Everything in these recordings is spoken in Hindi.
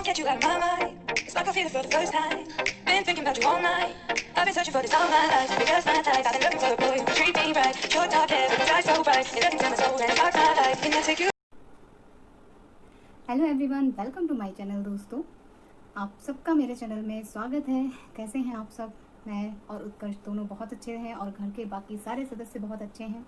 Can't get you out of my mind. It's like I feel it for the first time. Been thinking about you all night. I've been searching for this all my life. Because my type, I've been looking for a boy who can treat me right. Short dark hair, with his eyes so bright. It doesn't tell my soul and it sparks my life. Can I take you? Hello everyone, welcome to my channel. दोस्तों, आप सबका मेरे चैनल में स्वागत है। कैसे हैं आप सब? मैं और उत्कर्ष दोनों बहुत अच्छे हैं और घर के बाकी सारे सदस्य बहुत अच्छे हैं।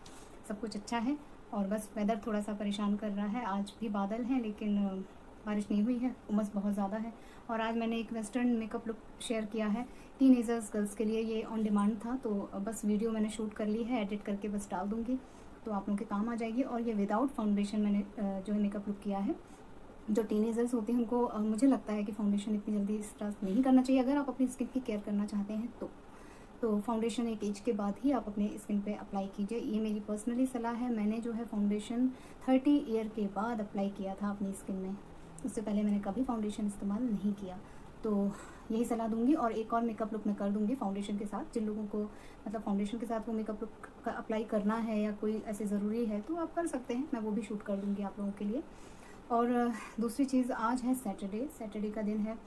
सब कुछ अच्छा है और बस वेदर थोड़ा सा परेशान कर रहा है। आज भी बादल हैं लेकिन बारिश नहीं हुई है, उमस बहुत ज़्यादा है। और आज मैंने एक वेस्टर्न मेकअप लुक शेयर किया है टीनेजर्स गर्ल्स के लिए। ये ऑन डिमांड था तो बस वीडियो मैंने शूट कर ली है, एडिट करके बस डाल दूँगी तो आप लोगों के काम आ जाएगी। और ये विदाउट फाउंडेशन मैंने जो है मेकअप लुक किया है। जो टीनेजर्स होते हैं उनको मुझे लगता है कि फाउंडेशन इतनी जल्दी स्टार्ट नहीं करना चाहिए अगर आप अपनी स्किन की केयर करना चाहते हैं तो फाउंडेशन एक एज के बाद ही आप अपने स्किन पे अप्लाई कीजिए। ये मेरी पर्सनली सलाह है। मैंने जो है फाउंडेशन 30 ईयर के बाद अप्लाई किया था अपनी स्किन में। उससे पहले मैंने कभी फाउंडेशन इस्तेमाल नहीं किया, तो यही सलाह दूंगी। और एक और मेकअप लुक मैं कर दूंगी फाउंडेशन के साथ। जिन लोगों को मतलब फाउंडेशन के साथ वो मेकअप लुक अप्लाई करना है या कोई ऐसे ज़रूरी है तो आप कर सकते हैं, मैं वो भी शूट कर दूँगी आप लोगों के लिए। और दूसरी चीज़, आज है सैटरडे का दिन है।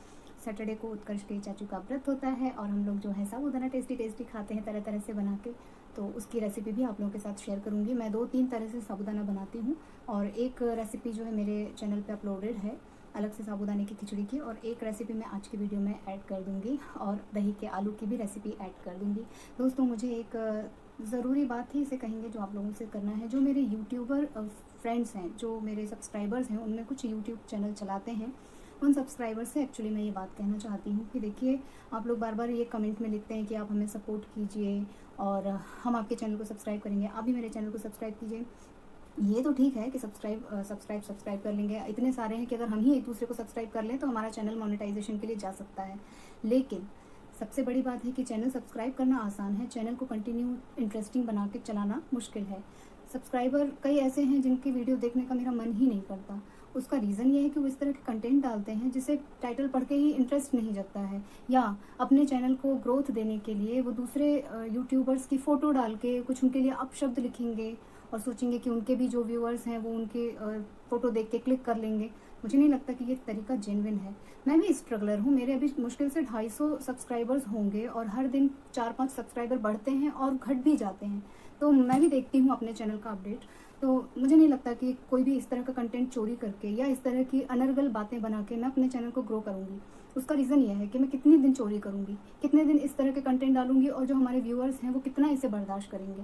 सैटरडे को उत्कर्ष के चाचू का व्रत होता है और हम लोग जो है साबूदाना टेस्टी खाते हैं तरह तरह से बना के। तो उसकी रेसिपी भी आप लोगों के साथ शेयर करूंगी। मैं 2-3 तरह से साबूदाना बनाती हूँ और एक रेसिपी जो है मेरे चैनल पे अपलोडेड है अलग से साबूदाने की खिचड़ी की, और एक रेसिपी मैं आज की वीडियो में ऐड कर दूँगी और दही के आलू की भी रेसिपी ऐड कर दूँगी। दोस्तों, मुझे एक ज़रूरी बात ही इसे कहेंगे जो आप लोगों से करना है। जो मेरे यूट्यूबर फ्रेंड्स हैं, जो मेरे सब्सक्राइबर्स हैं, उनमें कुछ यूट्यूब चैनल चलाते हैं, उन सब्सक्राइबर्स से एक्चुअली मैं ये बात कहना चाहती हूँ कि देखिए, आप लोग बार बार ये कमेंट में लिखते हैं कि आप हमें सपोर्ट कीजिए और हम आपके चैनल को सब्सक्राइब करेंगे। आप भी मेरे चैनल को सब्सक्राइब कीजिए। ये तो ठीक है कि सब्सक्राइब कर लेंगे। इतने सारे हैं कि अगर हम ही एक दूसरे को सब्सक्राइब कर लें तो हमारा चैनल मोनेटाइजेशन के लिए जा सकता है। लेकिन सबसे बड़ी बात है कि चैनल सब्सक्राइब करना आसान है, चैनल को कंटिन्यू इंटरेस्टिंग बना के चलाना मुश्किल है। सब्सक्राइबर कई ऐसे हैं जिनकी वीडियो देखने का मेरा मन ही नहीं करता। उसका रीज़न ये है कि वो इस तरह के कंटेंट डालते हैं जिसे टाइटल पढ़ के ही इंटरेस्ट नहीं जगता है, या अपने चैनल को ग्रोथ देने के लिए वो दूसरे यूट्यूबर्स की फ़ोटो डाल के कुछ उनके लिए अपशब्द लिखेंगे और सोचेंगे कि उनके भी जो व्यूअर्स हैं वो उनके फ़ोटो देख के क्लिक कर लेंगे। मुझे नहीं लगता कि ये तरीका जेन्युइन है। मैं भी स्ट्रगलर हूँ, मेरे अभी मुश्किल से 250 सब्सक्राइबर्स होंगे और हर दिन 4-5 सब्सक्राइबर बढ़ते हैं और घट भी जाते हैं। तो मैं भी देखती हूँ अपने चैनल का अपडेट। तो मुझे नहीं लगता कि कोई भी इस तरह का कंटेंट चोरी करके या इस तरह की अनर्गल बातें बना के मैं अपने चैनल को ग्रो करूँगी। उसका रीज़न ये है कि मैं कितने दिन चोरी करूँगी, कितने दिन इस तरह के कंटेंट डालूंगी और जो हमारे व्यूअर्स हैं वो कितना इसे बर्दाश्त करेंगे,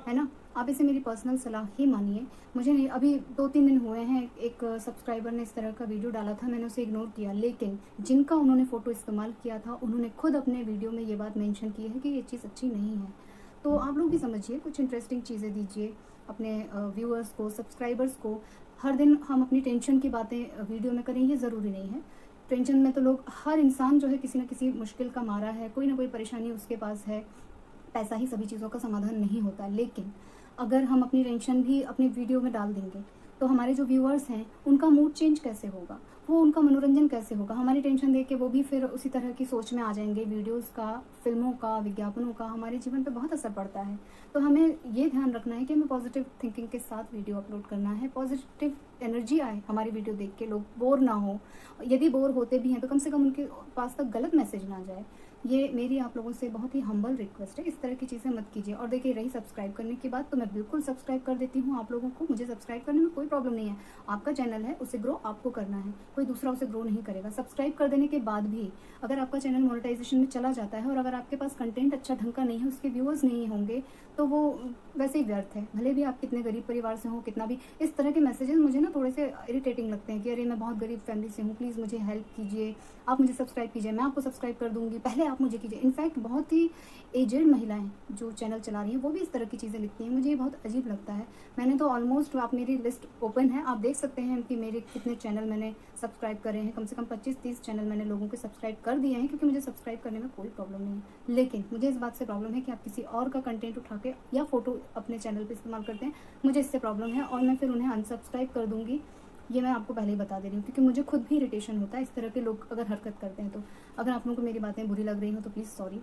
है ना। आप इसे मेरी पर्सनल सलाह ही मानिए। मुझे नहीं, अभी 2-3 दिन हुए हैं, एक सब्सक्राइबर ने इस तरह का वीडियो डाला था, मैंने उसे इग्नोर किया। लेकिन जिनका उन्होंने फ़ोटो इस्तेमाल किया था उन्होंने खुद अपने वीडियो में ये बात मेंशन की है कि ये चीज़ अच्छी नहीं है। तो आप लोग भी समझिए, कुछ इंटरेस्टिंग चीज़ें दीजिए अपने व्यूअर्स को, सब्सक्राइबर्स को। हर दिन हम अपनी टेंशन की बातें वीडियो में करें ये ज़रूरी नहीं है। टेंशन में तो लोग, हर इंसान जो है किसी न किसी मुश्किल का मारा है, कोई ना कोई परेशानी उसके पास है। पैसा ही सभी चीज़ों का समाधान नहीं होता, लेकिन अगर हम अपनी टेंशन भी अपनी वीडियो में डाल देंगे तो हमारे जो व्यूअर्स हैं उनका मूड चेंज कैसे होगा, वो उनका मनोरंजन कैसे होगा। हमारी टेंशन देख के वो भी फिर उसी तरह की सोच में आ जाएंगे। वीडियोस का, फिल्मों का, विज्ञापनों का हमारे जीवन पे बहुत असर पड़ता है। तो हमें ये ध्यान रखना है कि हमें पॉजिटिव थिंकिंग के साथ वीडियो अपलोड करना है। पॉजिटिव एनर्जी आए हमारी वीडियो देख के, लोग बोर ना हो। यदि बोर होते भी हैं तो कम से कम उनके पास तक गलत मैसेज ना जाए। ये मेरी आप लोगों से बहुत ही हम्बल रिक्वेस्ट है, इस तरह की चीज़ें मत कीजिए। और देखिए, रही सब्सक्राइब करने की बात, तो मैं बिल्कुल सब्सक्राइब कर देती हूँ आप लोगों को। मुझे सब्सक्राइब करने में कोई प्रॉब्लम नहीं है। आपका चैनल है, उसे ग्रो आपको करना है, कोई दूसरा उसे ग्रो नहीं करेगा। सब्सक्राइब कर देने के बाद भी अगर आपका चैनल मोनेटाइजेशन में चला जाता है और अगर आपके पास कंटेंट अच्छा ढंग का नहीं है, उसके व्यूअर्स नहीं होंगे, तो वो वैसे ही व्यर्थ है। भले भी आप कितने गरीब परिवार से हो, कितना भी। इस तरह के मैसेजेस मुझे ना थोड़े से इरिटेटिंग लगते हैं कि अरे मैं बहुत गरीब फैमिली से हूँ, प्लीज़ मुझे हेल्प कीजिए, आप मुझे सब्सक्राइब कीजिए, मैं आपको सब्सक्राइब कर दूंगी, पहले आप मुझे कीजिए। इनफैक्ट बहुत ही एजेड महिलाएं जो चैनल चला रही हैं वो भी इस तरह की चीज़ें लिखती हैं। मुझे ये बहुत अजीब लगता है। मैंने तो ऑलमोस्ट, आप मेरी लिस्ट ओपन है, आप देख सकते हैं कि मेरे कितने चैनल मैंने सब्सक्राइब करे हैं। कम से कम 25-30 चैनल मैंने लोगों के सब्सक्राइब कर दिए हैं, क्योंकि मुझे सब्सक्राइब करने में कोई प्रॉब्लम नहीं है। लेकिन मुझे इस बात से प्रॉब्लम है कि आप किसी और का कंटेंट उठा के या फोटो अपने चैनल पर इस्तेमाल करते हैं। मुझे इससे प्रॉब्लम है और मैं फिर उन्हें अनसब्सक्राइब कर दूंगी। ये मैं आपको पहले ही बता दे रही हूँ, क्योंकि मुझे खुद भी इरिटेशन होता है इस तरह के लोग अगर हरकत करते हैं तो। अगर आप लोगों को मेरी बातें बुरी लग रही हो तो प्लीज़ सॉरी।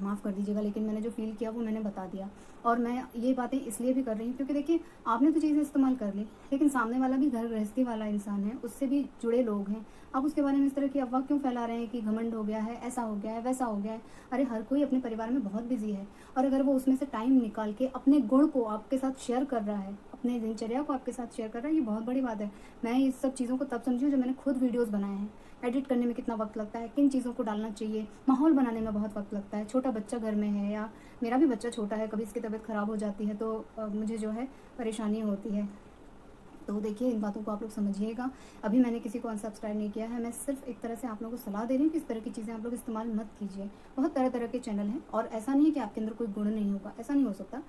माफ़ कर दीजिएगा, लेकिन मैंने जो फ़ील किया वो मैंने बता दिया। और मैं ये बातें इसलिए भी कर रही हूँ क्योंकि देखिए, आपने तो चीज़ें इस्तेमाल कर ली, लेकिन सामने वाला भी घर गृहस्थी वाला इंसान है, उससे भी जुड़े लोग हैं। आप उसके बारे में इस तरह की अफवाह क्यों फैला रहे हैं कि घमंड हो गया है, ऐसा हो गया है, वैसा हो गया है? अरे हर कोई अपने परिवार में बहुत बिजी है, और अगर वो उसमें से टाइम निकाल के अपने गुण को आपके साथ शेयर कर रहा है, अपने दिनचर्या को आपके साथ शेयर कर रहा है, ये बहुत बड़ी बात है। मैं इस सब चीज़ों को तब समझी जब मैंने खुद वीडियोस बनाए हैं। एडिट करने में कितना वक्त लगता है, किन चीज़ों को डालना चाहिए, माहौल बनाने में बहुत वक्त लगता है। छोटा बच्चा घर में है, या मेरा भी बच्चा छोटा है, कभी इसकी तबीयत ख़राब हो जाती है तो मुझे जो है परेशानी होती है। तो देखिए, इन बातों को आप लोग समझिएगा। अभी मैंने किसी को अनसब्सक्राइब नहीं किया है, मैं सिर्फ एक तरह से आप लोगों को सलाह दे रही हूँ कि इस तरह की चीज़ें आप लोग इस्तेमाल मत कीजिए। बहुत तरह तरह के चैनल हैं, और ऐसा नहीं है कि आपके अंदर कोई गुण नहीं होगा, ऐसा नहीं हो सकता।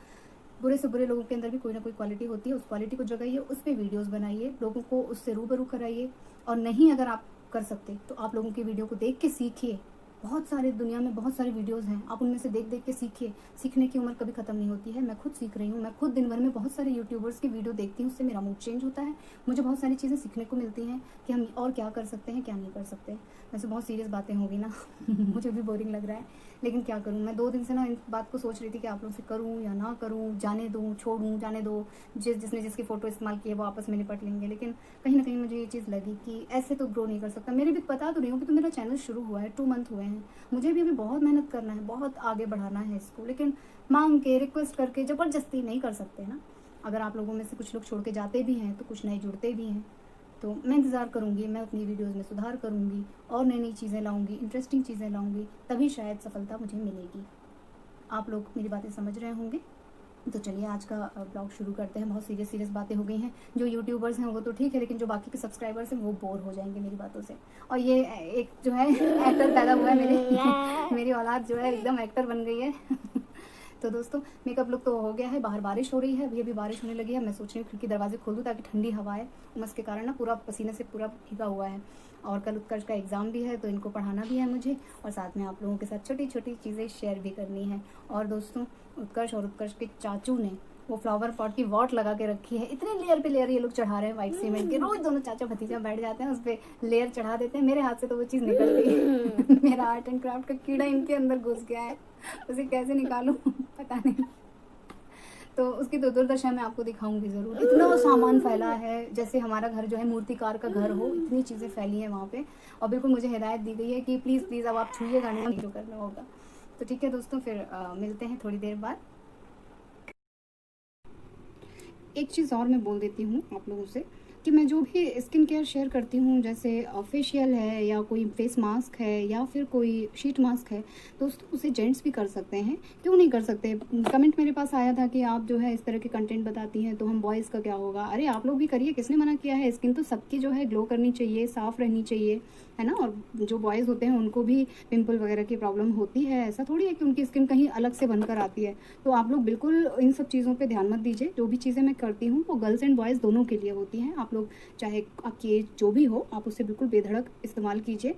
बुरे से बुरे लोगों के अंदर भी कोई ना कोई क्वालिटी होती है, उस क्वालिटी को जगाइए, उस पर वीडियोज़ बनाइए, लोगों को उससे रूबरू कराइए। और नहीं अगर आप कर सकते तो आप लोगों की वीडियो को देख के सीखिए। बहुत सारे दुनिया में बहुत सारे वीडियोस हैं, आप उनमें से देख देख के सीखिए। सीखने की उम्र कभी ख़त्म नहीं होती है। मैं खुद सीख रही हूँ, मैं खुद दिन भर में बहुत सारे यूट्यूबर्स की वीडियो देखती हूँ, उससे मेरा मूड चेंज होता है। मुझे बहुत सारी चीज़ें सीखने को मिलती हैं कि हम और क्या कर सकते हैं, क्या नहीं कर सकते। वैसे बहुत सीरियस बातें होगी ना मुझे भी बोरिंग लग रहा है, लेकिन क्या करूँ। मैं 2 दिन से ना इन बात को सोच रही थी कि आप लोग से करूँ या ना करूँ, जाने दूँ, छोड़ूँ, जाने दो। जिसने जिसकी फ़ोटो इस्तेमाल की है वो आपस में निपट लेंगे। लेकिन कहीं ना कहीं मुझे ये चीज़ लगी कि ऐसे तो ग्रो नहीं कर सकता। मेरे भी बता तो रही हूँ कि तो मेरा चैनल शुरू हुआ है, 2 मंथ हुए हैं, मुझे भी अभी बहुत मेहनत करना है, बहुत आगे बढ़ाना है इसको। लेकिन मांग के, रिक्वेस्ट करके, ज़बरदस्ती नहीं कर सकते ना। अगर आप लोगों में से कुछ लोग छोड़ के जाते भी हैं तो कुछ नए जुड़ते भी हैं। तो मैं इंतज़ार करूँगी, मैं अपनी वीडियोज़ में सुधार करूँगी और नई नई चीज़ें लाऊँगी, इंटरेस्टिंग चीज़ें लाऊँगी, तभी शायद सफलता मुझे मिलेगी। आप लोग मेरी बातें समझ रहे होंगे। तो चलिए आज का ब्लॉग शुरू करते हैं। बहुत सीरियस बातें हो गई हैं। जो यूट्यूबर्स हैं वो तो ठीक है, लेकिन जो बाकी के सब्सक्राइबर्स हैं वो बोर हो जाएंगे मेरी बातों से। और ये एक जो है एक्टर पैदा हुआ है मेरी औलाद जो है एकदम एक्टर बन गई है तो दोस्तों, मेकअप लुक तो हो गया है। बाहर बारिश हो रही है, अभी बारिश होने लगी है। मैं सोच रही हूँ खिड़की दरवाजे खोल दूँ ताकि ठंडी हवा है। उमस के कारण ना पूरा पसीने से पूरा भीगा हुआ है। और कल उत्कर्ष का एग्ज़ाम भी है, तो इनको पढ़ाना भी है मुझे, और साथ में आप लोगों के साथ छोटी छोटी चीज़ें शेयर भी करनी है। और दोस्तों, उत्कर्ष और उत्कर्ष के चाचू ने वो फ्लावर पॉट की वॉट लगा के रखी है। इतने लेयर पे लेयर ये लोग चढ़ा रहे हैं वाइट सीमेंट के। रोज दोनों चाचा भतीजा बैठ जाते हैं, उस पर लेयर चढ़ा देते हैं। मेरे हाथ से तो वो चीज़ निकलती मेरा आर्ट एंड क्राफ्ट का कीड़ा इनके अंदर घुस गया है, उसे कैसे निकालूं पता नहीं। तो उसकी तो दुर्दशा मैं आपको दिखाऊंगी ज़रूर। इतना सामान फैला है, जैसे हमारा घर जो है मूर्तिकार का घर हो, इतनी चीज़ें फैली हैं वहाँ पे। और बिल्कुल मुझे हिदायत दी गई है कि प्लीज़ प्लीज़ अब आप छूइएगा नहीं, जो करना होगा। तो ठीक है दोस्तों, फिर मिलते हैं थोड़ी देर बाद। एक चीज़ और मैं बोल देती हूँ आप लोगों से कि मैं जो भी स्किन केयर शेयर करती हूँ, जैसे फेशियल है या कोई फेस मास्क है या फिर कोई शीट मास्क है, दोस्तों उसे जेंट्स भी कर सकते हैं। क्यों नहीं कर सकते? कमेंट मेरे पास आया था कि आप जो है इस तरह के कंटेंट बताती हैं तो हम बॉयज़ का क्या होगा। अरे आप लोग भी करिए, किसने मना किया है? स्किन तो सबकी जो है ग्लो करनी चाहिए, साफ़ रहनी चाहिए, है ना। और जो बॉयज़ होते हैं उनको भी पिंपल वगैरह की प्रॉब्लम होती है। ऐसा थोड़ी है कि उनकी स्किन कहीं अलग से बनकर आती है। तो आप लोग बिल्कुल इन सब चीज़ों पे ध्यान मत दीजिए। जो भी चीज़ें मैं करती हूँ वो गर्ल्स एंड बॉयज़ दोनों के लिए होती हैं। आप लोग चाहे आपकी एज जो भी हो, आप उससे बिल्कुल बेधड़क इस्तेमाल कीजिए।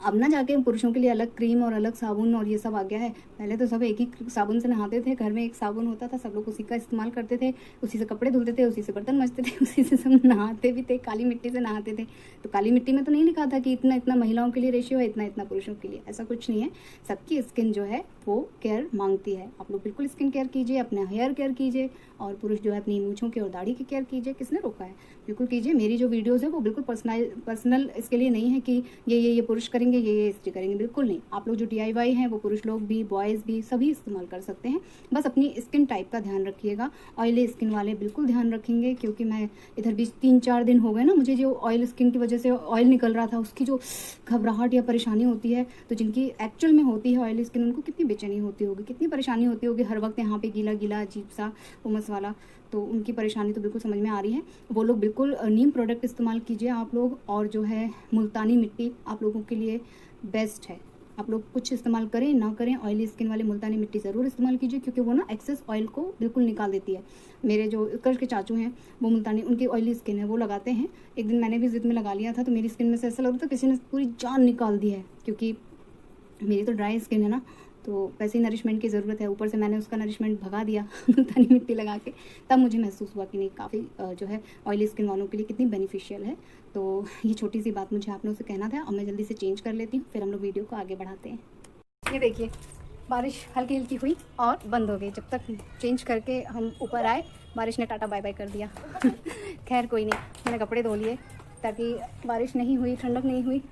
अब ना जाके पुरुषों के लिए अलग क्रीम और अलग साबुन और ये सब आ गया है। पहले तो सब एक ही साबुन से नहाते थे, घर में एक साबुन होता था, सब लोग उसी का इस्तेमाल करते थे, उसी से कपड़े धुलते थे, उसी से बर्तन मजते थे, उसी से सब नहाते भी थे, काली मिट्टी से नहाते थे। तो काली मिट्टी में तो नहीं लिखा था कि इतना इतना महिलाओं के लिए रेशियो है, इतना इतना पुरुषों के लिए, ऐसा कुछ नहीं है। सबकी स्किन जो है वो केयर मांगती है। आप लोग बिल्कुल स्किन केयर कीजिए, अपना हेयर केयर कीजिए, और पुरुष जो है अपनी मूँछों की और दाढ़ी की केयर कीजिए। किसने रोका है? बिल्कुल कीजिए। मेरी जो वीडियोज़ है वो बिल्कुल पर्सनल इसके लिए नहीं है कि ये पुरुष करेंगे, ये स्त्री करेंगे, बिल्कुल नहीं। आप लोग जो DIY हैं वो पुरुष लोग भी, बॉयज़ भी, सभी इस्तेमाल कर सकते हैं। बस अपनी स्किन टाइप का ध्यान रखिएगा। ऑयली स्किन वाले बिल्कुल ध्यान रखेंगे, क्योंकि मैं इधर भी 3-4 दिन हो गए ना, मुझे जो ऑयल स्किन की वजह से ऑयल निकल रहा था, उसकी जो घबराहट या परेशानी होती है, तो जिनकी एक्चुअल में होती है ऑयली स्किन, उनको कितनी बेचैनी होती होगी, कितनी परेशानी होती होगी, हर वक्त यहाँ पे गीला गीला अजीब सा उमस वाला। तो उनकी परेशानी तो बिल्कुल समझ में आ रही है। वो लोग बिल्कुल नीम प्रोडक्ट इस्तेमाल कीजिए आप लोग, और जो है मुल्तानी मिट्टी आप लोगों के लिए बेस्ट है। आप लोग कुछ इस्तेमाल करें ना करें, ऑयली स्किन वाले मुल्तानी मिट्टी ज़रूर इस्तेमाल कीजिए, क्योंकि वो ना एक्सेस ऑयल को बिल्कुल निकाल देती है। मेरे जो उत्कर्ष के चाचू हैं वो मुल्तानी, उनकी ऑयली स्किन है, वो लगाते हैं। एक दिन मैंने भी ज़िद में लगा लिया था, तो मेरी स्किन में से ऐसा लग रहा था किसी ने पूरी जान निकाल दी है, क्योंकि मेरी तो ड्राई स्किन है ना, तो वैसे ही नरिशमेंट की ज़रूरत है। ऊपर से मैंने उसका नरिशमेंट भगा दिया मुल्तानी मिट्टी लगा के, तब मुझे महसूस हुआ कि नहीं, काफ़ी जो है ऑयली स्किन वालों के लिए कितनी बेनिफिशियल है। तो ये छोटी सी बात मुझे आप लोगों से कहना था, और मैं जल्दी से चेंज कर लेती हूँ, फिर हम लोग वीडियो को आगे बढ़ाते हैं। ये देखिए, बारिश हल्की हल्की हुई और बंद हो गई। जब तक चेंज करके हम ऊपर आए बारिश ने टाटा बाय बाय कर दिया। खैर कोई नहीं, मैंने कपड़े धो लिए ताकि बारिश नहीं हुई, ठंडक नहीं हुई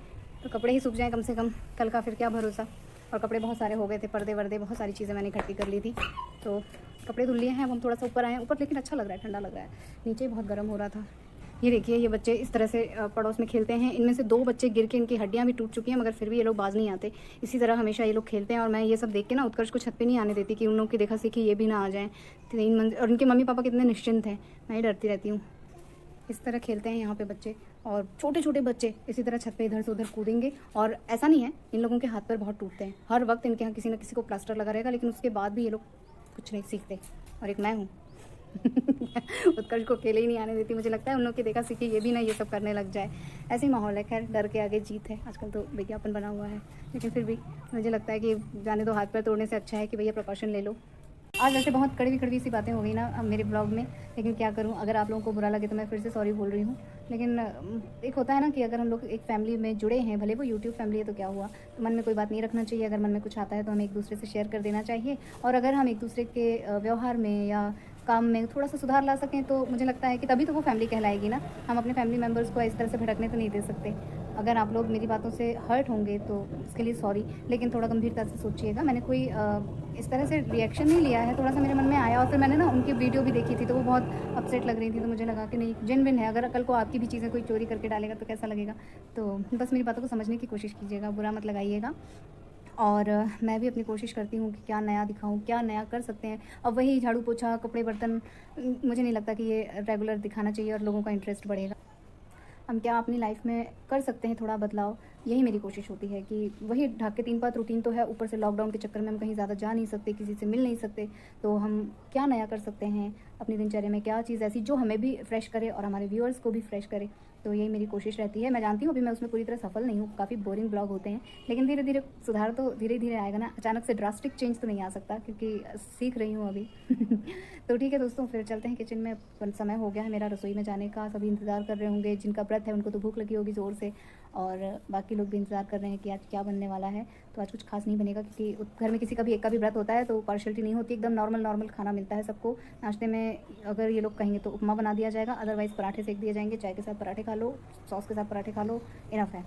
तो कपड़े ही सूख जाएँ कम से कम। कल का फिर क्या भरोसा। और कपड़े बहुत सारे हो गए थे, पर्दे वर्दे बहुत सारी चीज़ें मैंने इकट्ठी कर ली थी, तो कपड़े धुल लिए हैं। अब हम थोड़ा सा ऊपर आए हैं, ऊपर लेकिन अच्छा लग रहा है, ठंडा लग रहा है। नीचे बहुत गर्म हो रहा था। ये देखिए, ये बच्चे इस तरह से पड़ोस में खेलते हैं। इनमें से 2 बच्चे गिर के इनकी हड्डियाँ भी टूट चुकी हैं, मगर फिर भी ये लोग बाज नहीं आते। इसी तरह हमेशा ये लोग खेलते हैं और मैं ये सब देख के ना उत्कर्ष को छत पे नहीं आने देती कि उन लोगों की देखा सीखी ये भी ना आ जाएँ 3 मंजिल। और उनके मम्मी पापा कितने निश्चिंत हैं, मैं ही डरती रहती हूँ। इस तरह खेलते हैं यहाँ पे बच्चे, और छोटे छोटे बच्चे इसी तरह छत पे इधर से उधर कूदेंगे। और ऐसा नहीं है, इन लोगों के हाथ पैर बहुत टूटते हैं, हर वक्त इनके यहाँ किसी न किसी को प्लास्टर लगा रहेगा, लेकिन उसके बाद भी ये लोग कुछ नहीं सीखते। और एक मैं हूँ। उत्कर्ष को अकेले ही नहीं आने देती। मुझे लगता है उन लोग की देखा सीखी ये भी ना ये सब करने लग जाए। ऐसे ही माहौल है। खैर, डर के आगे जीत है। आजकल तो विज्ञापन बना हुआ है, लेकिन फिर भी मुझे लगता है कि जाने दो, हाथ पैर तोड़ने से अच्छा है कि भैया प्रिकॉशन ले लो। आज वैसे बहुत कड़वी सी बातें हो गई ना मेरे ब्लॉग में, लेकिन क्या करूं, अगर आप लोगों को बुरा लगे तो मैं फिर से सॉरी बोल रही हूं। लेकिन एक होता है ना कि अगर हम लोग एक फैमिली में जुड़े हैं, भले वो यूट्यूब फैमिली है तो क्या हुआ, तो मन में कोई बात नहीं रखना चाहिए। अगर मन में कुछ आता है तो हमें एक दूसरे से शेयर कर देना चाहिए। और अगर हम एक दूसरे के व्यवहार में या काम में थोड़ा सा सुधार ला सकें तो मुझे लगता है कि तभी तो वो फैमिली कहलाएगी ना। हम अपने फैमिली मेम्बर्स को इस तरह से भटकने तो नहीं दे सकते। अगर आप लोग मेरी बातों से हर्ट होंगे तो उसके लिए सॉरी, लेकिन थोड़ा गंभीरता से सोचिएगा। मैंने कोई इस तरह से रिएक्शन नहीं लिया है, थोड़ा सा मेरे मन में आया और फिर मैंने ना उनकी वीडियो भी देखी थी तो वो बहुत अपसेट लग रही थी, तो मुझे लगा कि नहीं, जेन्युइन है। अगर कल को आपकी भी चीज़ें कोई चोरी करके डालेगा तो कैसा लगेगा। तो बस मेरी बातों को समझने की कोशिश कीजिएगा, बुरा मत लगाइएगा। और मैं भी अपनी कोशिश करती हूँ कि क्या नया दिखाऊँ, क्या नया कर सकते हैं। अब वही झाड़ू पोछा, कपड़े बर्तन, मुझे नहीं लगता कि ये रेगुलर दिखाना चाहिए और लोगों का इंटरेस्ट बढ़ेगा। हम क्या अपनी लाइफ में कर सकते हैं थोड़ा बदलाव, यही मेरी कोशिश होती है कि वही ढाक के 3 पात रूटीन तो है, ऊपर से लॉकडाउन के चक्कर में हम कहीं ज़्यादा जा नहीं सकते, किसी से मिल नहीं सकते, तो हम क्या नया कर सकते हैं अपनी दिनचर्या में, क्या चीज़ ऐसी जो हमें भी फ्रेश करे और हमारे व्यूअर्स को भी फ्रेश करे। तो यही मेरी कोशिश रहती है। मैं जानती हूँ अभी मैं उसमें पूरी तरह सफल नहीं हूँ, काफ़ी बोरिंग ब्लॉग होते हैं, लेकिन धीरे धीरे सुधार तो धीरे धीरे आएगा ना। अचानक से ड्रास्टिक चेंज तो नहीं आ सकता क्योंकि सीख रही हूँ अभी। तो ठीक है दोस्तों, फिर चलते हैं किचन में। समय हो गया है मेरा रसोई में जाने का। सभी इंतज़ार कर रहे होंगे, जिनका व्रत है उनको तो भूख लगी होगी ज़ोर से, और बाकी लोग भी इंतज़ार कर रहे हैं कि आज क्या बनने वाला है। तो आज कुछ खास नहीं बनेगा क्योंकि घर में किसी का भी एक का भी व्रत होता है तो पार्शलिटी नहीं होती, एकदम नॉर्मल खाना मिलता है सबको। नाश्ते में अगर ये लोग कहेंगे तो उपमा बना दिया जाएगा, अदरवाइज़ पराठे सेक दिए जाएंगे। चाय के साथ पराठे खा लो, सॉस के साथ पराठे खा लो, इनफ है।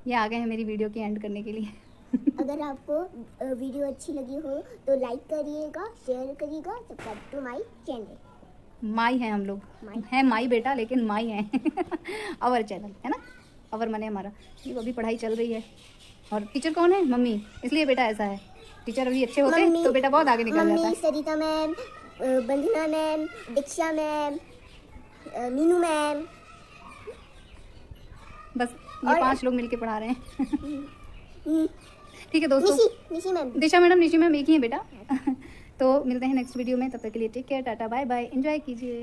ये आ गए हैं मेरी वीडियो की एंड करने के लिए। अगर आपको वीडियो अच्छी लगी हो तो लाइक करिएगा, शेयर करिएगा, सब्सक्राइब टू माय चैनल। माई है हम लोग, है माई बेटा, लेकिन माई है। अवर चैनल है ना, अवर मने हमारा। ये अभी पढ़ाई चल रही है और टीचर कौन है? मम्मी। इसलिए बेटा ऐसा है, टीचर अभी अच्छे होते तो बेटा बहुत आगे निकल जाता है। सरिता मैम, बंदना मैम, दीक्षा मैम, मीनू मैम, बस ये 5 लोग मिलके पढ़ा रहे हैं। ठीक है दोस्तों, निशी मैम, दिशा मैडम, निशी मैम एक ही है बेटा। तो मिलते हैं नेक्स्ट वीडियो में, तब तक के लिए take care, tata bye bye, enjoy कीजिए।